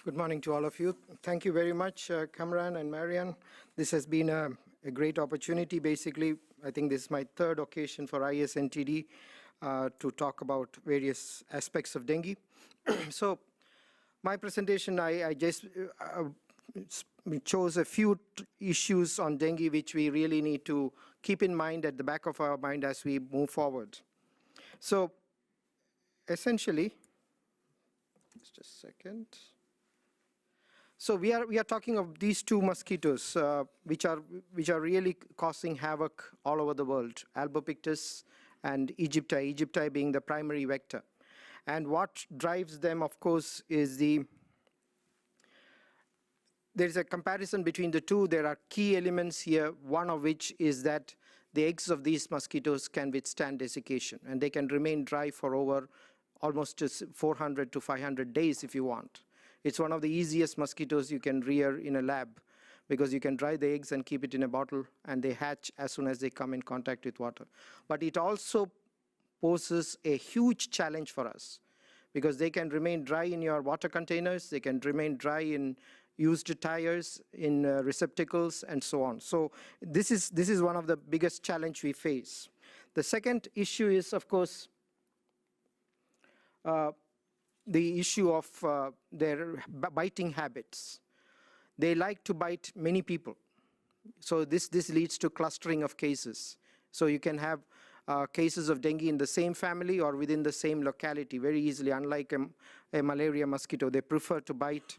Good morning to all of you. Thank you very much, Kamran and Marian. This has been a great opportunity. Basically, I think this is my third occasion for ISNTD to talk about various aspects of dengue. So my presentation, I just chose a few issues on dengue which we really need to keep in mind at the back of our mind as we move forward. So essentially, just a second. So we are talking of these two mosquitoes which are really causing havoc all over the world, Albopictus and Aegypti, Aegypti being the primary vector. And what drives them, of course, is there's a comparison between the two. There are key elements here, one of which is that the eggs of these mosquitoes can withstand desiccation, and they can remain dry for over almost 400 to 500 days if you want. It's one of the easiest mosquitoes you can rear in a lab because you can dry the eggs and keep it in a bottle and they hatch as soon as they come in contact with water. But it also poses a huge challenge for us because they can remain dry in your water containers, they can remain dry in used tires, in receptacles, and so on. So this is one of the biggest challenge we face. The second issue is, of course, the issue of their biting habits. They like to bite many people. So this leads to clustering of cases. So you can have cases of dengue in the same family or within the same locality very easily, unlike a malaria mosquito. They prefer to bite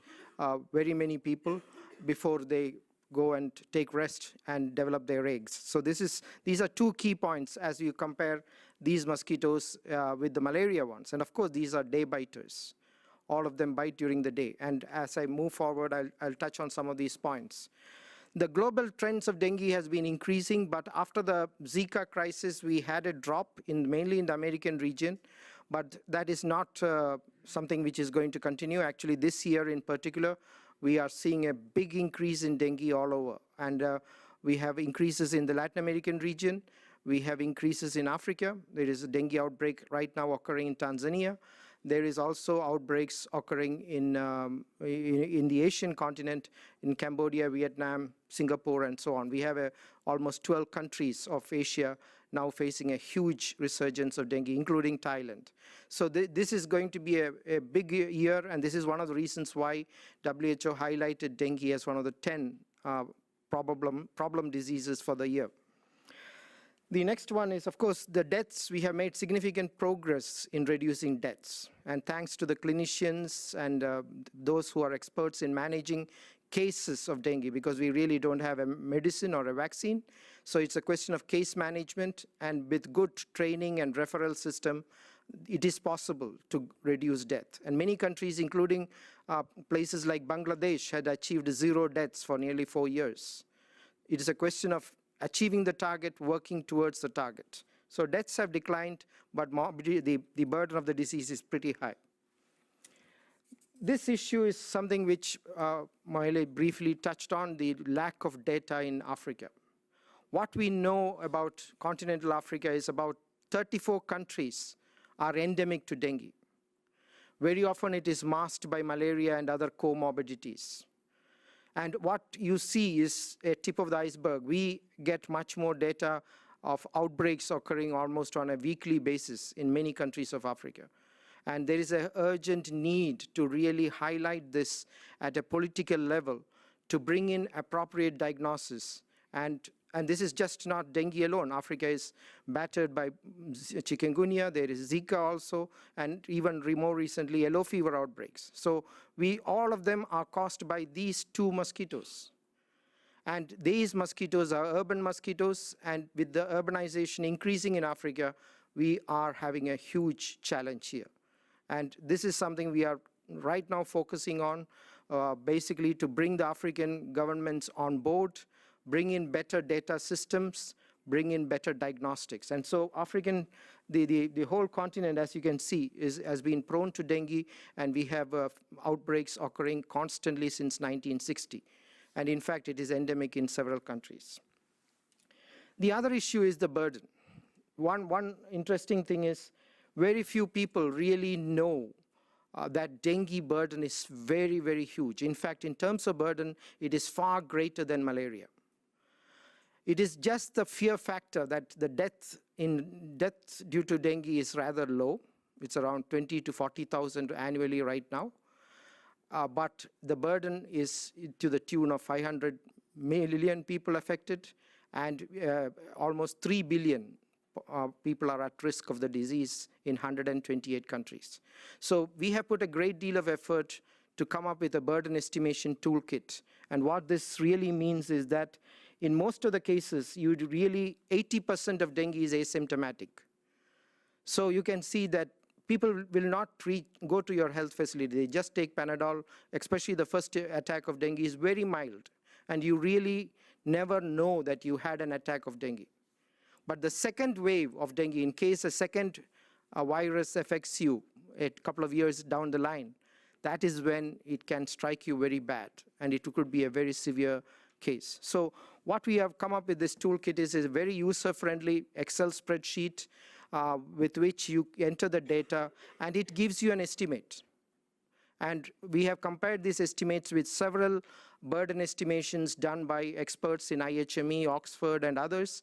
very many people before they go and take rest and develop their eggs. So these are two key points as you compare these mosquitoes with the malaria ones. And of course, these are day biters. All of them bite during the day. And as I move forward, I'll touch on some of these points. The global trends of dengue has been increasing, but after the Zika crisis, we had a drop mainly in the American region. But that is not something which is going to continue. Actually, this year in particular, we are seeing a big increase in dengue all over. And we have increases in the Latin American region. We have increases in Africa. There is a dengue outbreak right now occurring in Tanzania. There is also outbreaks occurring in the Asian continent, in Cambodia, Vietnam, Singapore, and so on. We have almost 12 countries of Asia now facing a huge resurgence of dengue, including Thailand. So this is going to be a big year, and this is one of the reasons why WHO highlighted dengue as one of the 10 problem diseases for the year. The next one is, of course, the deaths. We have made significant progress in reducing deaths. And thanks to the clinicians and those who are experts in managing cases of dengue, because we really don't have a medicine or a vaccine. So it's a question of case management, and with good training and referral system, it is possible to reduce death. And many countries, including places like Bangladesh, had achieved 0 deaths for nearly 4 years. It is a question of achieving the target, working towards the target. So deaths have declined, but the burden of the disease is pretty high. This issue is something which Maile briefly touched on, the lack of data in Africa. What we know about continental Africa is about 34 countries are endemic to dengue. Very often it is masked by malaria and other comorbidities. And what you see is a tip of the iceberg. We get much more data of outbreaks occurring almost on a weekly basis in many countries of Africa. And there is an urgent need to really highlight this at a political level to bring in appropriate diagnosis. And this is just not dengue alone. Africa is battered by chikungunya, there is Zika also, and even more recently, yellow fever outbreaks. So all of them are caused by these two mosquitoes. And these mosquitoes are urban mosquitoes, and with the urbanization increasing in Africa, we are having a huge challenge here. And this is something we are right now focusing on, basically to bring the African governments on board, bring in better data systems, bring in better diagnostics. And so the whole continent, as you can see, has been prone to dengue, and we have outbreaks occurring constantly since 1960. And in fact, it is endemic in several countries. The other issue is the burden. One interesting thing is very few people really know that dengue burden is very, very huge. In fact, in terms of burden, it is far greater than malaria. It is just the fear factor that the death due to dengue is rather low. It's around 20 to 40,000 annually right now. But the burden is to the tune of 500 million people affected, and almost 3 billion people are at risk of the disease in 128 countries. So we have put a great deal of effort to come up with a burden estimation toolkit. And what this really means is that in most of the cases, 80% of dengue is asymptomatic. So you can see that people will not go to your health facility. They just take Panadol, especially the first attack of dengue is very mild. And you really never know that you had an attack of dengue. But the second wave of dengue, in case a second virus affects you a couple of years down the line, that is when it can strike you very bad, and it could be a very severe case. So what we have come up with this toolkit is a very user-friendly Excel spreadsheet with which you enter the data, and it gives you an estimate. And we have compared these estimates with several burden estimations done by experts in IHME, Oxford, and others,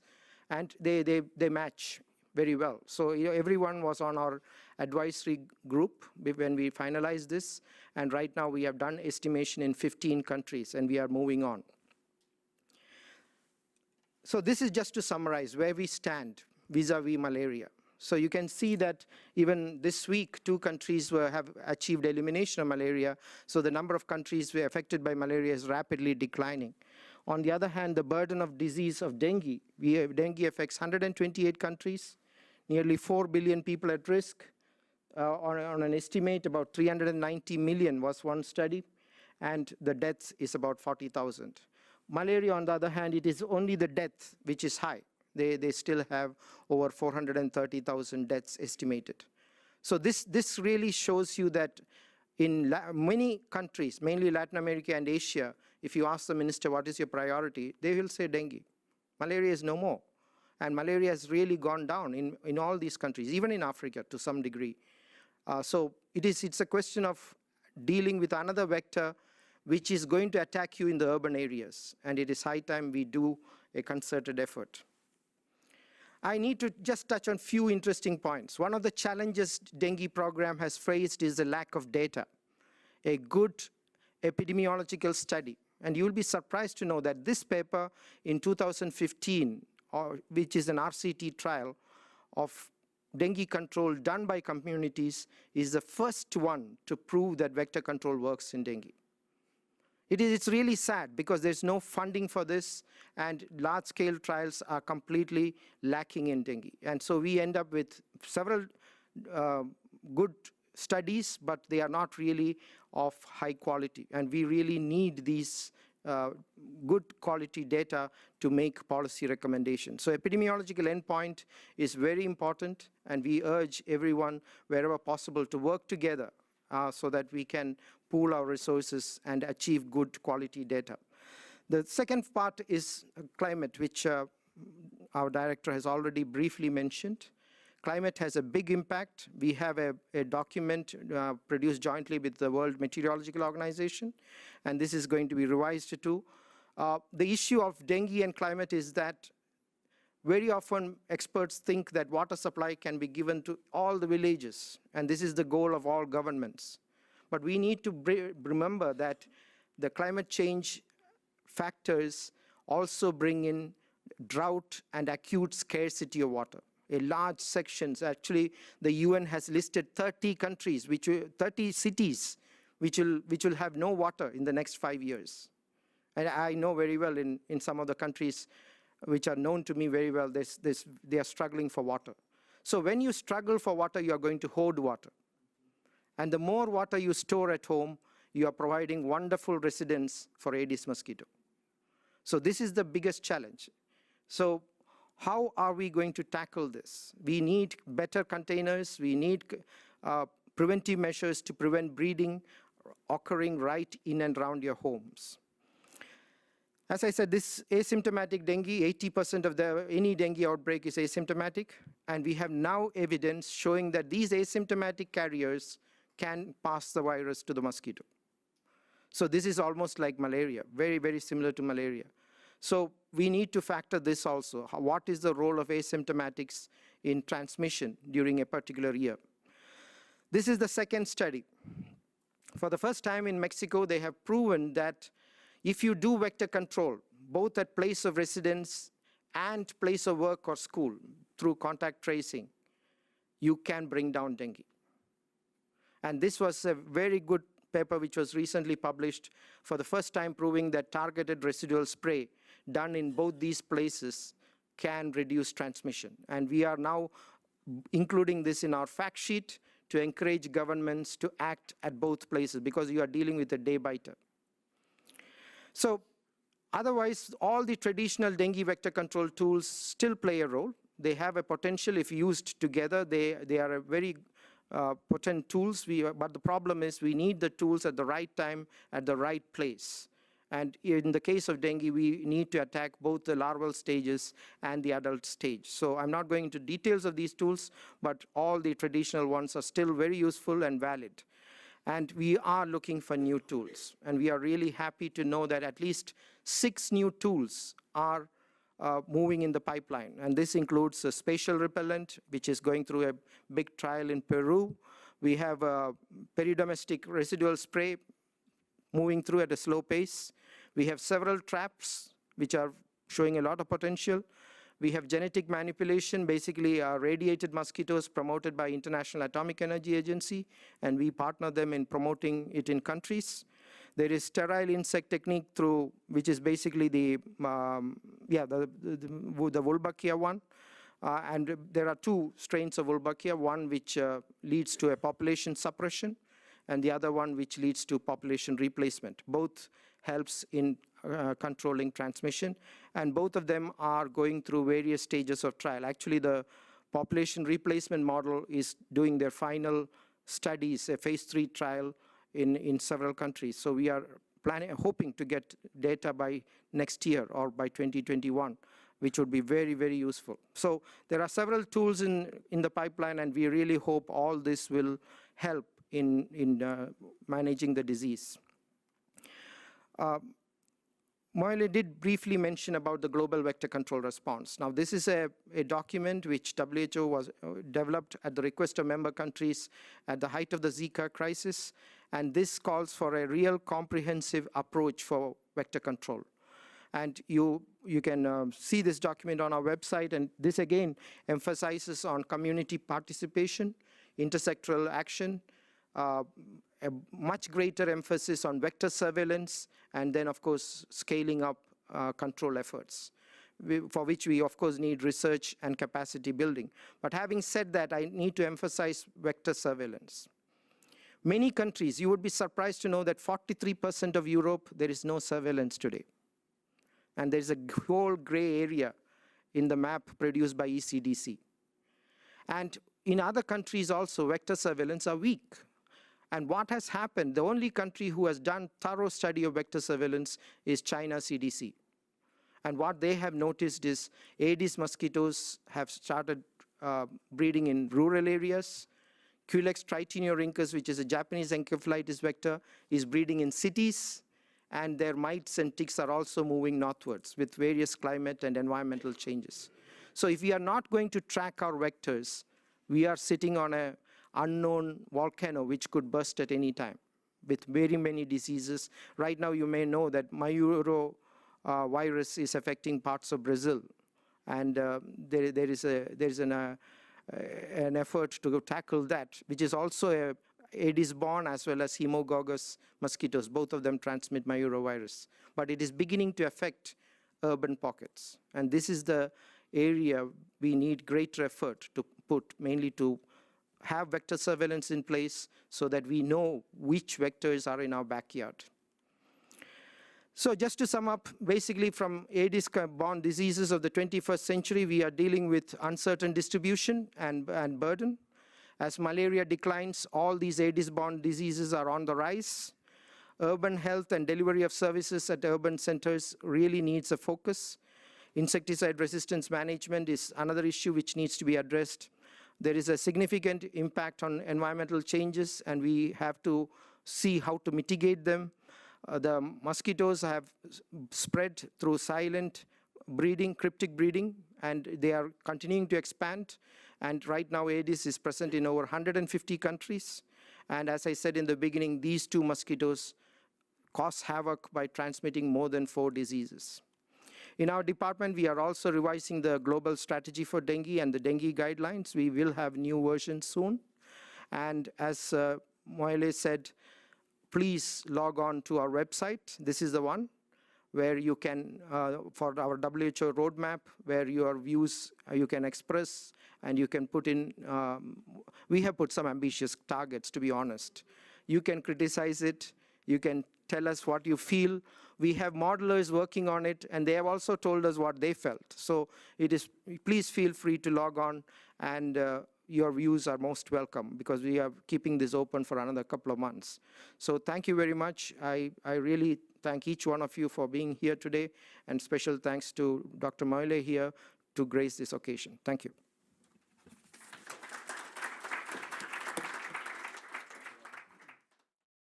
and they match very well. So everyone was on our advisory group when we finalized this, and right now we have done estimation in 15 countries, and we are moving on. So this is just to summarize where we stand vis-a-vis malaria. So you can see that even this week, 2 countries have achieved elimination of malaria, so the number of countries affected by malaria is rapidly declining. On the other hand, the burden of disease of dengue, dengue affects 128 countries, nearly 4 billion people at risk. On an estimate, about 390 million was one study, and the deaths is about 40,000. Malaria, on the other hand, it is only the death which is high. They still have over 430,000 deaths estimated. So this really shows you that in many countries, mainly Latin America and Asia, if you ask the minister what is your priority, they will say dengue. Malaria is no more. And malaria has really gone down in all these countries, even in Africa to some degree. So it's a question of dealing with another vector which is going to attack you in the urban areas. And it is high time we do a concerted effort. I need to just touch on a few interesting points. One of the challenges dengue program has faced is the lack of data, a good epidemiological study. And you'll be surprised to know that this paper in 2015, which is an RCT trial of dengue control done by communities, is the first one to prove that vector control works in dengue. It's really sad because there's no funding for this, and large-scale trials are completely lacking in dengue. And so we end up with several good studies, but they are not really of high quality. And we really need these good quality data to make policy recommendations. So epidemiological endpoint is very important, and we urge everyone, wherever possible, to work together so that we can pool our resources and achieve good quality data. The second part is climate, which our director has already briefly mentioned. Climate has a big impact. We have a document produced jointly with the World Meteorological Organization, and this is going to be revised too. The issue of dengue and climate is that very often experts think that water supply can be given to all the villages, and this is the goal of all governments. But we need to remember that the climate change factors also bring in drought and acute scarcity of water. A large sections, actually the UN has listed 30 countries, 30 cities, which will have no water in the next 5 years. And I know very well in some of the countries which are known to me very well, they are struggling for water. So when you struggle for water, you are going to hoard water. And the more water you store at home, you are providing wonderful residence for Aedes mosquito. So this is the biggest challenge. So how are we going to tackle this? We need better containers. We need preventive measures to prevent breeding occurring right in and around your homes. As I said, this asymptomatic dengue, 80% of any dengue outbreak is asymptomatic, and we have now evidence showing that these asymptomatic carriers can pass the virus to the mosquito. So this is almost like malaria, very, very similar to malaria. So we need to factor this also. What is the role of asymptomatics in transmission during a particular year? This is the second study. For the first time in Mexico, they have proven that if you do vector control, both at place of residence and place of work or school through contact tracing, you can bring down dengue. And this was a very good paper which was recently published, for the first time proving that targeted residual spray done in both these places can reduce transmission. And we are now including this in our fact sheet to encourage governments to act at both places, because you are dealing with a day biter. So otherwise, all the traditional dengue vector control tools still play a role. They have a potential if used together. They are a very potent tools, but the problem is we need the tools at the right time, at the right place. And in the case of dengue, we need to attack both the larval stages and the adult stage. So I'm not going into details of these tools, but all the traditional ones are still very useful and valid. And we are looking for new tools. And we are really happy to know that at least 6 new tools are moving in the pipeline. And this includes a spatial repellent, which is going through a big trial in Peru. We have a peridomestic residual spray moving through at a slow pace. We have several traps, which are showing a lot of potential. We have genetic manipulation, basically radiated mosquitoes promoted by International Atomic Energy Agency, and we partner them in promoting it in countries. There is sterile insect technique through, which is basically the Wolbachia one. And there are 2 strains of Wolbachia, one which leads to a population suppression, and the other one which leads to population replacement. Both helps in controlling transmission, and both of them are going through various stages of trial. Actually, the population replacement model is doing their final studies, a phase 3 trial in several countries. So we are hoping to get data by next year or by 2021, which would be very, very useful. So there are several tools in the pipeline, and we really hope all this will help in managing the disease. Moyle did briefly mention about the global vector control response. Now, this is a document which WHO was developed at the request of member countries at the height of the Zika crisis, and this calls for a real comprehensive approach for vector control. And you can see this document on our website, and this again emphasizes on community participation, intersectoral action, a much greater emphasis on vector surveillance, and then of course scaling up control efforts, for which we of course need research and capacity building. But having said that, I need to emphasize vector surveillance. Many countries, you would be surprised to know that 43% of Europe, there is no surveillance today. And there's a whole gray area in the map produced by ECDC. And in other countries also, vector surveillance are weak. And what has happened, the only country who has done thorough study of vector surveillance is China CDC. And what they have noticed is Aedes mosquitoes have started breeding in rural areas. Culex tritineorhynchus, which is a Japanese encephalitis vector, is breeding in cities. And their mites and ticks are also moving northwards with various climate and environmental changes. So if we are not going to track our vectors, we are sitting on an unknown volcano which could burst at any time with very many diseases. Right now, you may know that Mayuro virus is affecting parts of Brazil. And there is an effort to tackle that, which is also a Aedes-borne as well as hemogogus mosquitoes. Both of them transmit Mayuro-virus. But it is beginning to affect urban pockets. And this is the area we need greater effort to put, mainly to have vector surveillance in place so that we know which vectors are in our backyard. So just to sum up, basically from Aedes-borne diseases of the 21st century, we are dealing with uncertain distribution and burden. As malaria declines, all these Aedes-borne diseases are on the rise. Urban health and delivery of services at urban centers really needs a focus. Insecticide resistance management is another issue which needs to be addressed. There is a significant impact on environmental changes, and we have to see how to mitigate them. The mosquitoes have spread through silent breeding, cryptic breeding, and they are continuing to expand. And right now, Aedes is present in over 150 countries. And as I said in the beginning, these two mosquitoes cause havoc by transmitting more than 4 diseases. In our department, we are also revising the global strategy for dengue and the dengue guidelines. We will have new versions soon. And as Moile said, please log on to our website. This is the one where you can, for our WHO roadmap, where your views you can express and you can put in, we have put some ambitious targets, to be honest. You can criticize it, you can tell us what you feel. We have modelers working on it, and they have also told us what they felt. So please feel free to log on, and your views are most welcome, because we are keeping this open for another couple of months. So thank you very much. I really thank each one of you for being here today, and special thanks to Dr. Moile here to grace this occasion. Thank you.